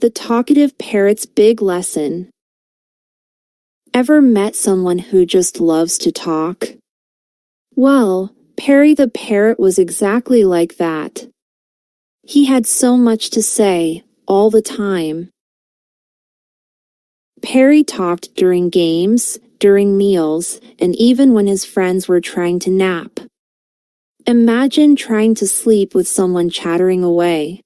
The Talkative Parrot's Big Lesson. Ever met someone who just loves to talk? Well, Perry the parrot was exactly like that. He had so much to say, all the time. Perry talked during games, during meals, and even when his friends were trying to nap. Imagine trying to sleep with someone chattering away.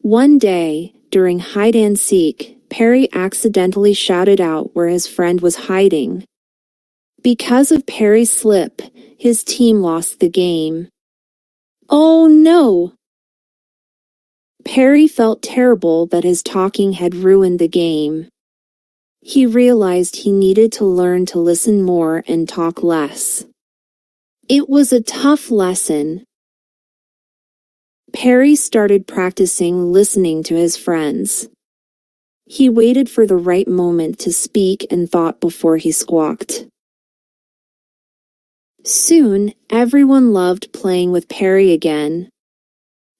One day, during hide-and-seek, Perry accidentally shouted out where his friend was hiding. Because of Perry's slip, his team lost the game. Oh no! Perry felt terrible that his talking had ruined the game. He realized he needed to learn to listen more and talk less. It was a tough lesson. Perry started practicing listening to his friends. He waited for the right moment to speak and thought before he squawked. Soon, everyone loved playing with Perry again.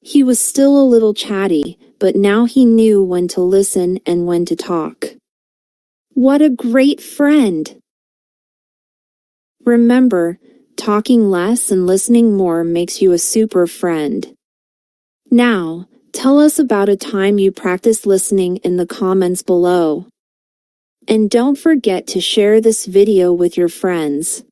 He was still a little chatty, but now he knew when to listen and when to talk. What a great friend! Remember, talking less and listening more makes you a super friend. Now, tell us about a time you practiced listening in the comments below. And don't forget to share this video with your friends.